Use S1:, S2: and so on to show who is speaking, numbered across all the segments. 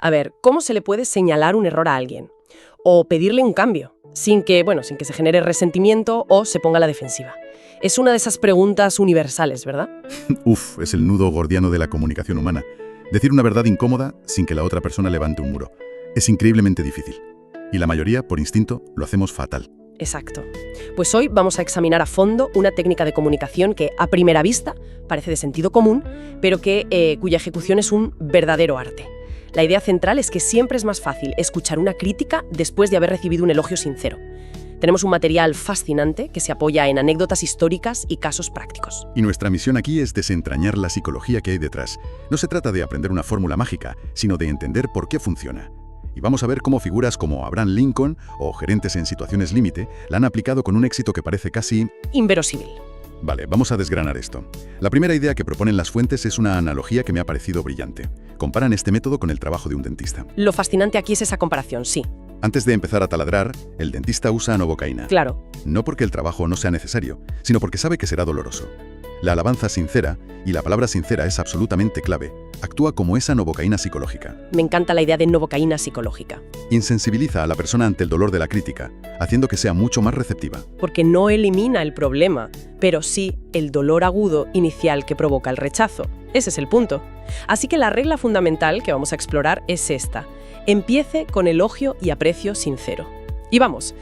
S1: A ver, ¿cómo se le puede señalar un error a alguien? O pedirle un cambio, sin que se genere resentimiento o se ponga a la defensiva. Es una de esas preguntas universales, ¿verdad?
S2: Uf, es el nudo gordiano de la comunicación humana. Decir una verdad incómoda sin que la otra persona levante un muro. Es increíblemente difícil. Y la mayoría, por instinto, lo hacemos fatal.
S1: Exacto. Pues hoy vamos a examinar a fondo una técnica de comunicación que, a primera vista, parece de sentido común, pero cuya ejecución es un verdadero arte. La idea central es que siempre es más fácil escuchar una crítica después de haber recibido un elogio sincero. Tenemos un material fascinante que se apoya en anécdotas históricas y casos prácticos.
S2: Y nuestra misión aquí es desentrañar la psicología que hay detrás. No se trata de aprender una fórmula mágica, sino de entender por qué funciona. Y vamos a ver cómo figuras como Abraham Lincoln o gerentes en situaciones límite la han aplicado con un éxito que parece casi
S1: inverosímil.
S2: Vale, vamos a desgranar esto. La primera idea que proponen las fuentes es una analogía que me ha parecido brillante. Comparan este método con el trabajo de un dentista.
S1: Lo fascinante aquí es esa comparación, sí.
S2: Antes de empezar a taladrar, el dentista usa novocaína.
S1: Claro.
S2: No porque el trabajo no sea necesario, sino porque sabe que será doloroso. La alabanza sincera, y la palabra sincera es absolutamente clave, actúa como esa novocaína psicológica.
S1: Me encanta la idea de novocaína psicológica.
S2: Insensibiliza a la persona ante el dolor de la crítica, haciendo que sea mucho más receptiva.
S1: Porque no elimina el problema, pero sí el dolor agudo inicial que provoca el rechazo. Ese es el punto. Así que la regla fundamental que vamos a explorar es esta. Empiece con elogio y aprecio sincero. Y vamos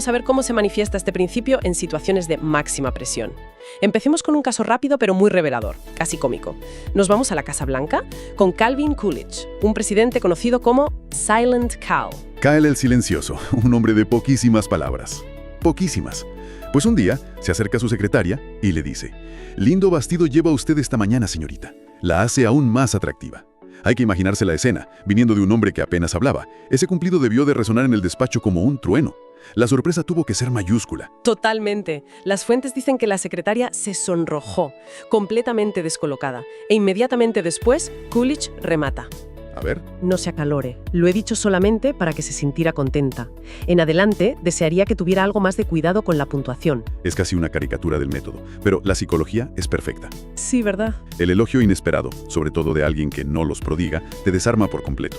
S1: a ver cómo se manifiesta este principio en situaciones de máxima presión. Empecemos con un caso rápido pero muy revelador, casi cómico. Nos vamos a la Casa Blanca con Calvin Coolidge, un presidente conocido como Silent Cal.
S2: Cal el silencioso, un hombre de poquísimas palabras. Poquísimas. Pues un día se acerca a su secretaria y le dice: «Lindo vestido lleva usted esta mañana, señorita. La hace aún más atractiva». Hay que imaginarse la escena, viniendo de un hombre que apenas hablaba. Ese cumplido debió de resonar en el despacho como un trueno. La sorpresa tuvo que ser mayúscula.
S1: Totalmente. Las fuentes dicen que la secretaria se sonrojó, completamente descolocada, e inmediatamente después, Coolidge remata.
S2: A ver.
S1: No se acalore. Lo he dicho solamente para que se sintiera contenta. En adelante, desearía que tuviera algo más de cuidado con la puntuación.
S2: Es casi una caricatura del método, pero la psicología es perfecta.
S1: Sí, ¿verdad?
S2: El elogio inesperado, sobre todo de alguien que no los prodiga, te desarma por completo.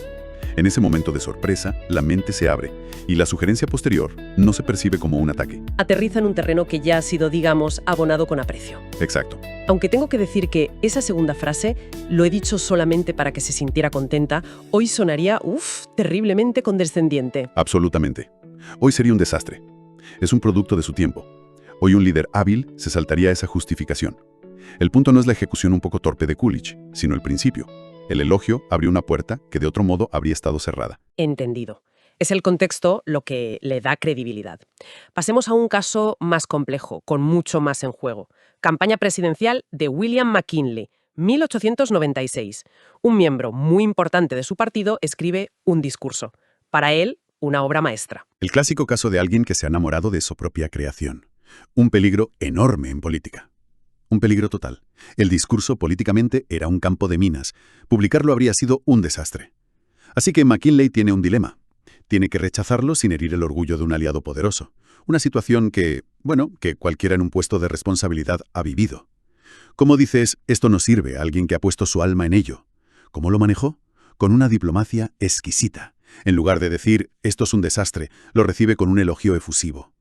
S2: En ese momento de sorpresa, la mente se abre y la sugerencia posterior no se percibe como un ataque.
S1: Aterriza en un terreno que ya ha sido, abonado con aprecio.
S2: Exacto.
S1: Aunque tengo que decir que esa segunda frase, lo he dicho solamente para que se sintiera contenta, hoy sonaría, terriblemente condescendiente.
S2: Absolutamente. Hoy sería un desastre. Es un producto de su tiempo. Hoy un líder hábil se saltaría esa justificación. El punto no es la ejecución un poco torpe de Coolidge, sino el principio. El elogio abrió una puerta que de otro modo habría estado cerrada.
S1: Entendido. Es el contexto lo que le da credibilidad. Pasemos a un caso más complejo, con mucho más en juego. Campaña presidencial de William McKinley, 1896. Un miembro muy importante de su partido escribe un discurso. Para él, una obra maestra.
S2: El clásico caso de alguien que se ha enamorado de su propia creación. Un peligro enorme en política. Un peligro total. El discurso políticamente era un campo de minas. Publicarlo habría sido un desastre. Así que McKinley tiene un dilema. Tiene que rechazarlo sin herir el orgullo de un aliado poderoso. Una situación que cualquiera en un puesto de responsabilidad ha vivido. ¿Cómo dices, esto no sirve a alguien que ha puesto su alma en ello? ¿Cómo lo manejó? Con una diplomacia exquisita. En lugar de decir, esto es un desastre, lo recibe con un elogio efusivo.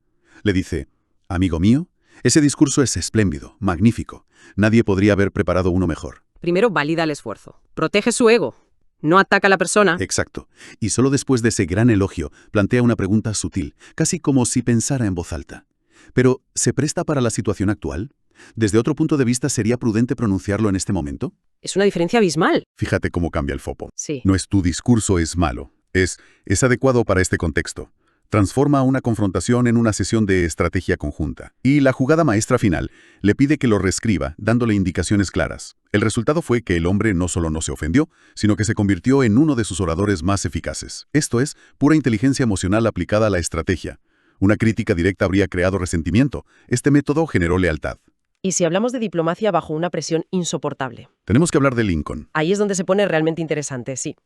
S2: Le dice, amigo mío, ese discurso es espléndido, magnífico. Nadie podría haber preparado uno mejor.
S1: Primero valida el esfuerzo. Protege su ego. No ataca a la persona.
S2: Exacto. Y solo después de ese gran elogio plantea una pregunta sutil, casi como si pensara en voz alta. Pero, ¿se presta para la situación actual? ¿Desde otro punto de vista sería prudente pronunciarlo en este momento?
S1: Es una diferencia abismal.
S2: Fíjate cómo cambia el foco.
S1: Sí.
S2: No es tu discurso es malo. Es adecuado para este contexto. Transforma una confrontación en una sesión de estrategia conjunta. Y la jugada maestra final le pide que lo reescriba, dándole indicaciones claras. El resultado fue que el hombre no solo no se ofendió, sino que se convirtió en uno de sus oradores más eficaces. Esto es, pura inteligencia emocional aplicada a la estrategia. Una crítica directa habría creado resentimiento. Este método generó lealtad.
S1: Y si hablamos de diplomacia bajo una presión insoportable.
S2: Tenemos que hablar de Lincoln.
S1: Ahí es donde se pone realmente interesante, sí.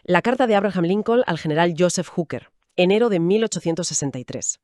S1: La carta de Abraham Lincoln al general Joseph Hooker. Enero de 1863.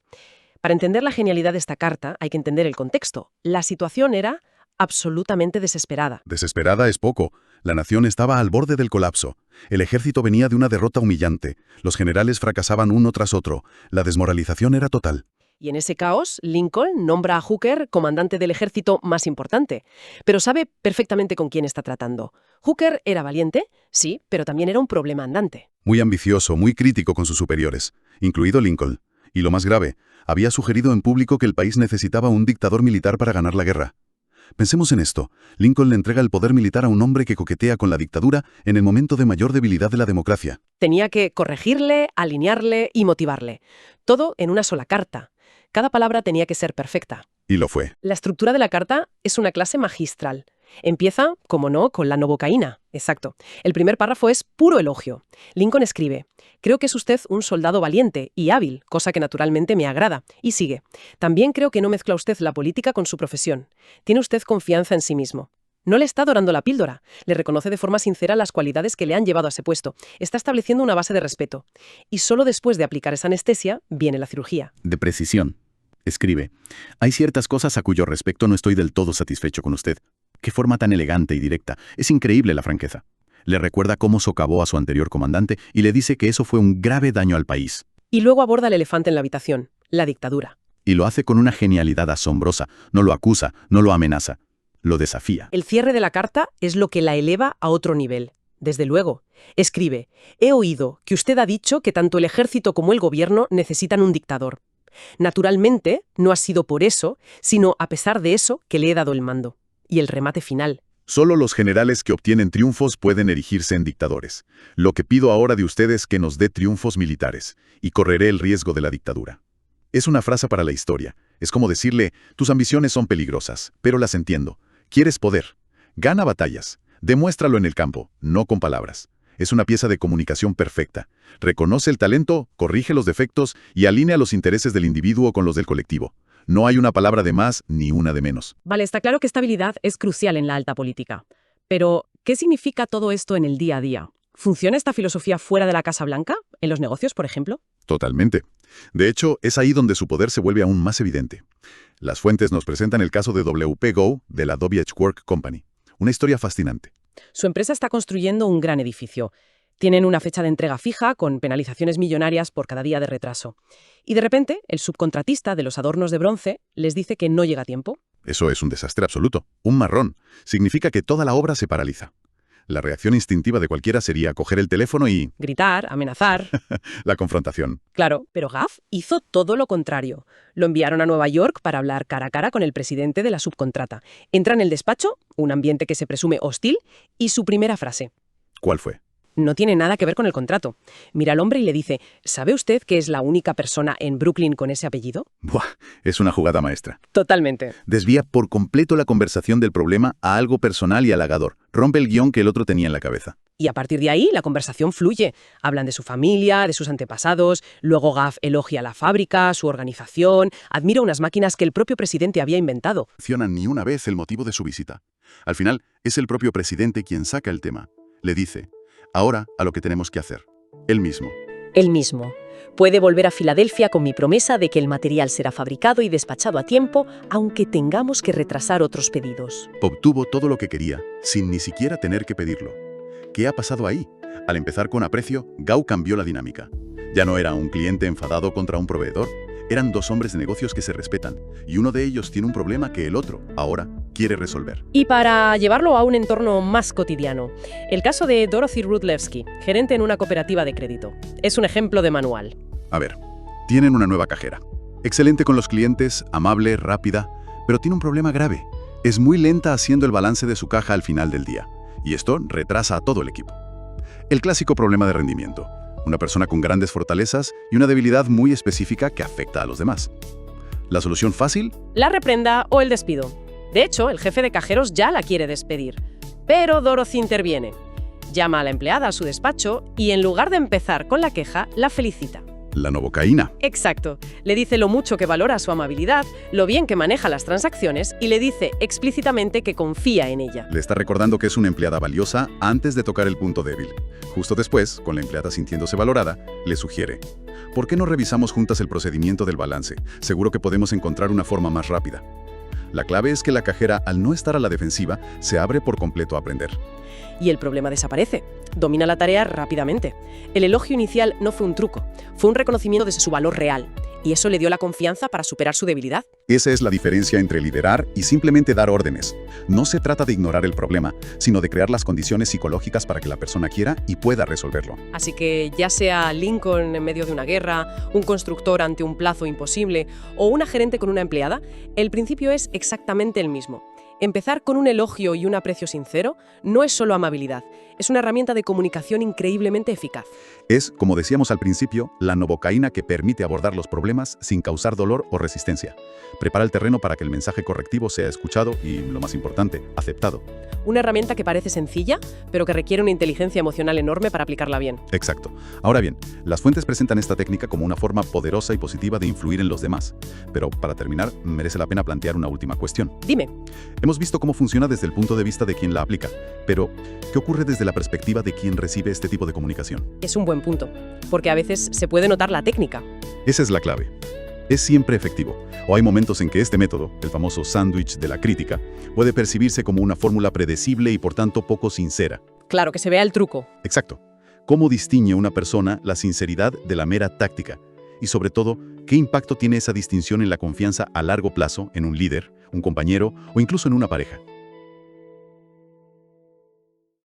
S1: Para entender la genialidad de esta carta hay que entender el contexto. La situación era absolutamente desesperada.
S2: Desesperada es poco. La nación estaba al borde del colapso. El ejército venía de una derrota humillante. Los generales fracasaban uno tras otro. La desmoralización era total.
S1: Y en ese caos, Lincoln nombra a Hooker comandante del ejército más importante, pero sabe perfectamente con quién está tratando. Hooker era valiente, sí, pero también era un problema andante.
S2: Muy ambicioso, muy crítico con sus superiores, incluido Lincoln. Y lo más grave, había sugerido en público que el país necesitaba un dictador militar para ganar la guerra. Pensemos en esto. Lincoln le entrega el poder militar a un hombre que coquetea con la dictadura en el momento de mayor debilidad de la democracia.
S1: Tenía que corregirle, alinearle y motivarle. Todo en una sola carta. Cada palabra tenía que ser perfecta.
S2: Y lo fue.
S1: La estructura de la carta es una clase magistral. Empieza, como no, con la novocaína. Exacto. El primer párrafo es puro elogio. Lincoln escribe: «Creo que es usted un soldado valiente y hábil, cosa que naturalmente me agrada». Y sigue: «También creo que no mezcla usted la política con su profesión. Tiene usted confianza en sí mismo». No le está dorando la píldora. Le reconoce de forma sincera las cualidades que le han llevado a ese puesto. Está estableciendo una base de respeto. Y solo después de aplicar esa anestesia viene la cirugía.
S3: De precisión. Escribe: «Hay ciertas cosas a cuyo respecto no estoy del todo satisfecho con usted. Qué forma tan elegante y directa. Es increíble la franqueza». Le recuerda cómo socavó a su anterior comandante y le dice que eso fue un grave daño al país.
S1: Y luego aborda el elefante en la habitación, la dictadura.
S3: Y lo hace con una genialidad asombrosa. No lo acusa, no lo amenaza. Lo desafía.
S1: El cierre de la carta es lo que la eleva a otro nivel. Desde luego. Escribe: «He oído que usted ha dicho que tanto el ejército como el gobierno necesitan un dictador. Naturalmente, no ha sido por eso, sino a pesar de eso que le he dado el mando». Y el remate final.
S2: Solo los generales que obtienen triunfos pueden erigirse en dictadores. Lo que pido ahora de ustedes es que nos dé triunfos militares, y correré el riesgo de la dictadura. Es una frase para la historia. Es como decirle: tus ambiciones son peligrosas, pero las entiendo. Quieres poder. Gana batallas. Demuéstralo en el campo, no con palabras. Es una pieza de comunicación perfecta. Reconoce el talento, corrige los defectos y alinea los intereses del individuo con los del colectivo. No hay una palabra de más ni una de menos.
S1: Vale, está claro que esta habilidad es crucial en la alta política. Pero, ¿qué significa todo esto en el día a día? ¿Funciona esta filosofía fuera de la Casa Blanca? ¿En los negocios, por ejemplo?
S2: Totalmente. De hecho, es ahí donde su poder se vuelve aún más evidente. Las fuentes nos presentan el caso de W.P. Gow de la Dovich Work Company. Una historia fascinante.
S1: Su empresa está construyendo un gran edificio. Tienen una fecha de entrega fija con penalizaciones millonarias por cada día de retraso. Y de repente, el subcontratista de los adornos de bronce les dice que no llega a tiempo.
S2: Eso es un desastre absoluto. Un marrón. Significa que toda la obra se paraliza. La reacción instintiva de cualquiera sería coger el teléfono y...
S1: gritar, amenazar.
S2: La confrontación.
S1: Claro, pero Gaff hizo todo lo contrario. Lo enviaron a Nueva York para hablar cara a cara con el presidente de la subcontrata. Entra en el despacho, un ambiente que se presume hostil, y su primera frase.
S2: ¿Cuál fue?
S1: No tiene nada que ver con el contrato. Mira al hombre y le dice: ¿sabe usted que es la única persona en Brooklyn con ese apellido?
S2: Buah, es una jugada maestra.
S1: Totalmente.
S3: Desvía por completo la conversación del problema a algo personal y halagador. Rompe el guión que el otro tenía en la cabeza.
S1: Y a partir de ahí, la conversación fluye. Hablan de su familia, de sus antepasados, luego Gaff elogia la fábrica, su organización, admira unas máquinas que el propio presidente había inventado.
S2: No mencionan ni una vez el motivo de su visita. Al final, es el propio presidente quien saca el tema. Le dice: ahora a lo que tenemos que hacer. Él mismo.
S4: Él mismo. Puede volver a Filadelfia con mi promesa de que el material será fabricado y despachado a tiempo, aunque tengamos que retrasar otros pedidos.
S2: Obtuvo todo lo que quería, sin ni siquiera tener que pedirlo. ¿Qué ha pasado ahí? Al empezar con aprecio, Gow cambió la dinámica. Ya no era un cliente enfadado contra un proveedor. Eran dos hombres de negocios que se respetan, y uno de ellos tiene un problema que el otro, ahora, quiere resolver.
S1: Y para llevarlo a un entorno más cotidiano, el caso de Dorothy Rudlewski, gerente en una cooperativa de crédito. Es un ejemplo de manual.
S2: A ver, tienen una nueva cajera. Excelente con los clientes, amable, rápida, pero tiene un problema grave. Es muy lenta haciendo el balance de su caja al final del día, y esto retrasa a todo el equipo. El clásico problema de rendimiento. Una persona con grandes fortalezas y una debilidad muy específica que afecta a los demás. ¿La solución fácil?
S1: La reprenda o el despido. De hecho, el jefe de cajeros ya la quiere despedir. Pero Dorothy interviene. Llama a la empleada a su despacho y en lugar de empezar con la queja, la felicita.
S2: La novocaína.
S1: Exacto. Le dice lo mucho que valora su amabilidad, lo bien que maneja las transacciones y le dice explícitamente que confía en ella.
S2: Le está recordando que es una empleada valiosa antes de tocar el punto débil. Justo después, con la empleada sintiéndose valorada, le sugiere: ¿por qué no revisamos juntas el procedimiento del balance? Seguro que podemos encontrar una forma más rápida. La clave es que la cajera, al no estar a la defensiva, se abre por completo a aprender.
S1: Y el problema desaparece. Domina la tarea rápidamente. El elogio inicial no fue un truco, fue un reconocimiento de su valor real. Y eso le dio la confianza para superar su debilidad.
S2: Esa es la diferencia entre liderar y simplemente dar órdenes. No se trata de ignorar el problema, sino de crear las condiciones psicológicas para que la persona quiera y pueda resolverlo.
S1: Así que ya sea Lincoln en medio de una guerra, un constructor ante un plazo imposible o una gerente con una empleada, el principio es exactamente el mismo. Empezar con un elogio y un aprecio sincero no es solo amabilidad, es una herramienta de comunicación increíblemente eficaz.
S2: Es, como decíamos al principio, la novocaína que permite abordar los problemas sin causar dolor o resistencia. Prepara el terreno para que el mensaje correctivo sea escuchado y, lo más importante, aceptado.
S1: Una herramienta que parece sencilla, pero que requiere una inteligencia emocional enorme para aplicarla bien.
S2: Exacto. Ahora bien, las fuentes presentan esta técnica como una forma poderosa y positiva de influir en los demás. Pero, para terminar, merece la pena plantear una última cuestión.
S1: Dime.
S2: Hemos visto cómo funciona desde el punto de vista de quien la aplica, pero ¿qué ocurre desde la perspectiva de quien recibe este tipo de comunicación?
S1: Es un buen punto, porque a veces se puede notar la técnica.
S2: Esa es la clave. Es siempre efectivo, o hay momentos en que este método, el famoso sándwich de la crítica, puede percibirse como una fórmula predecible y por tanto poco sincera.
S1: Claro, que se vea el truco.
S2: Exacto. ¿Cómo distingue una persona la sinceridad de la mera táctica? Y sobre todo, ¿qué impacto tiene esa distinción en la confianza a largo plazo en un líder, un compañero o incluso en una pareja?